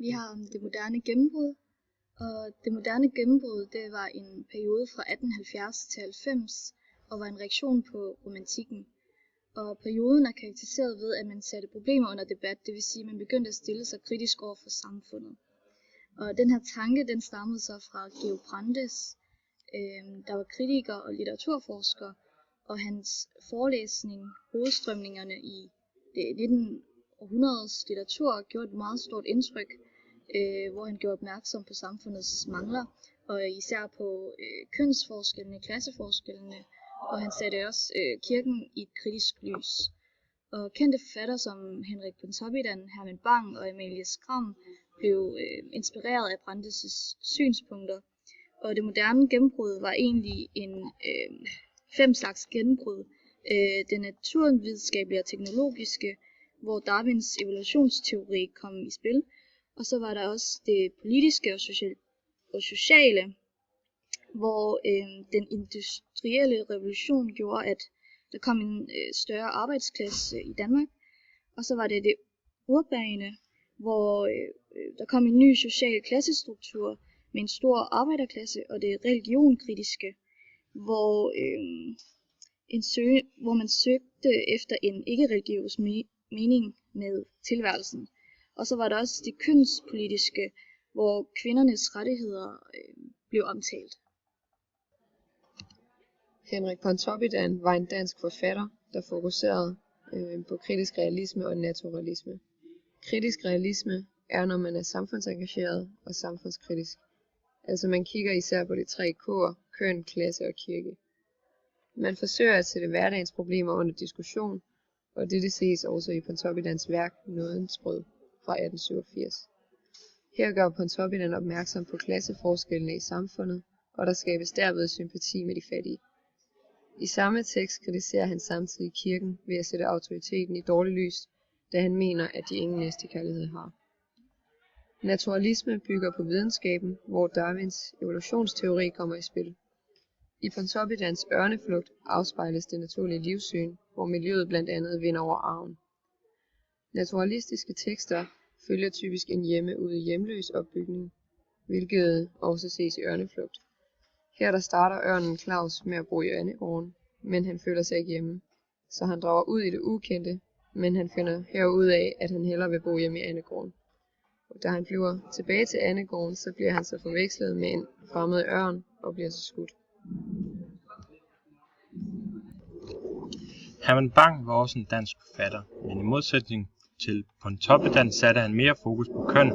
Vi har det moderne gennembrud, og det moderne gennembrud det var en periode fra 1870 til 90 og var en reaktion på romantikken. Og perioden er karakteriseret ved, at man satte problemer under debat, det vil sige, at man begyndte at stille sig kritisk over for samfundet. Og den her tanke, den stammede så fra Georg Brandes, der var kritiker og litteraturforsker, og hans forelæsning, hovedstrømningerne i det 19. århundredes litteratur, gjorde et meget stort indtryk, hvor han gjorde opmærksom på samfundets mangler, og især på kønsforskellene, klasseforskellene, og han satte også kirken i et kritisk lys. Og kendte forfattere som Henrik Pontoppidan, Herman Bang og Amalie Skram blev inspireret af Brandes' synspunkter. Og det moderne gennembrud var egentlig en 5 slags gennembrud. Det naturvidenskabelige og teknologiske, hvor Darwins evolutionsteori kom i spil. Og så var der også det politiske og sociale, hvor den industrielle revolution gjorde, at der kom en større arbejdsklasse i Danmark. Og så var det urbane, hvor der kom en ny social klassestruktur med en stor arbejderklasse, og det religionkritiske, hvor man søgte efter en ikke-religiøs mening med tilværelsen. Og så var der også det kønspolitiske, hvor kvindernes rettigheder blev omtalt. Henrik Pontoppidan var en dansk forfatter, der fokuserede på kritisk realisme og naturalisme. Kritisk realisme er, når man er samfundsengageret og samfundskritisk. Altså man kigger især på de 3 K'er, køn, klasse og kirke. Man forsøger at sætte hverdagens problemer under diskussion, og dette ses også i Pontoppidans værk Nådens brød fra 1887. Her gør Pontoppidan opmærksom på klasseforskellene i samfundet, og der skabes derved sympati med de fattige. I samme tekst kritiserer han samtidig kirken ved at sætte autoriteten i dårligt lys, da han mener, at de ingen næstekærlighed har. Naturalisme bygger på videnskaben, hvor Darwins evolutionsteori kommer i spil. I Pontoppidans ørneflugt afspejles det naturlige livssyn, hvor miljøet blandt andet vinder over arven. Naturalistiske tekster følger typisk en hjemme-ude-hjemløs opbygning, hvilket også ses i ørneflugt. Her der starter ørnen Claus med at bo i andegården, men han føler sig ikke hjemme, så han drager ud i det ukendte, men han finder herud af, at han hellere vil bo hjemme i andegården. Og da han flyver tilbage til andegården, så bliver han så forvekslet med en fremmed ørn og bliver så skudt. Herman Bang var også en dansk forfatter, men i modsætning til Pontoppidan satte han mere fokus på køn.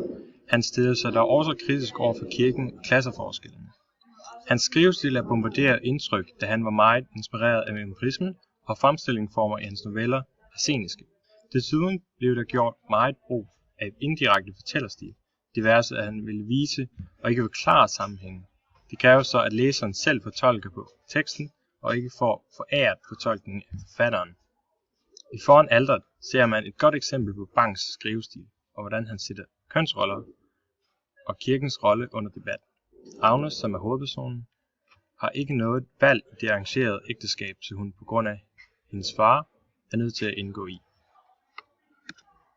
Han stillede sig dog også kritisk over for kirken og klasseforskellene. Hans skrivestil er bombarderet indtryk, da han var meget inspireret af empirisme, og fremstillingsformer i hans noveller er sceniske. Desuden blev der gjort meget brug af indirekte fortællerstil, diverse at han ville vise og ikke forklare sammenhængen. Det kræver så, at læseren selv fortolker på teksten, og ikke får foræret fortolkningen af forfatteren. I foran alteret ser man et godt eksempel på Bangs skrivestil, og hvordan han sætter kønsroller og kirkens rolle under debat. Agnes, som er hovedpersonen, har ikke noget valg i det arrangerede ægteskab, så hun på grund af hendes far er nødt til at indgå i.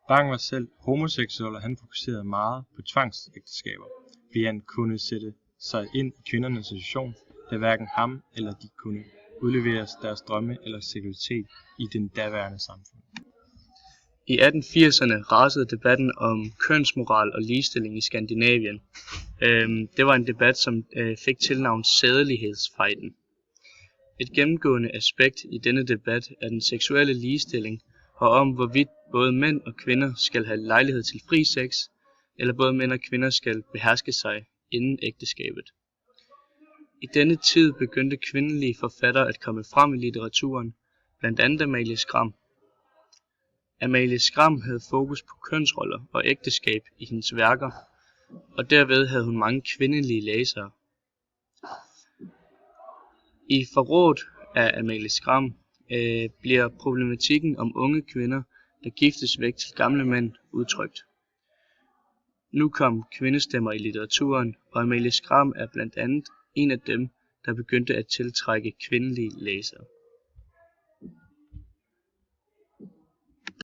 Bang var selv homoseksuel, og han fokuserede meget på tvangsægteskaber, fordi han kunne sætte sig ind i kvindernes situation, da hverken ham eller de kunne udlevere deres drømme eller seksualitet i den daværende samfund. I 1880'erne rasede debatten om kønsmoral og ligestilling i Skandinavien. Det var en debat, som fik tilnavnet sædelighedsfejden. Et gennemgående aspekt i denne debat er den seksuelle ligestilling, og om hvorvidt både mænd og kvinder skal have lejlighed til fri sex, eller både mænd og kvinder skal beherske sig inden ægteskabet. I denne tid begyndte kvindelige forfattere at komme frem i litteraturen, blandt andet Amalie Skram. Amalie Skram havde fokus på kønsroller og ægteskab i hendes værker, og derved havde hun mange kvindelige læsere. I Forrådt af Amalie Skram bliver problematikken om unge kvinder, der giftes væk til gamle mænd, udtrykt. Nu kom kvindestemmer i litteraturen, og Amalie Skram er blandt andet en af dem, der begyndte at tiltrække kvindelige læsere.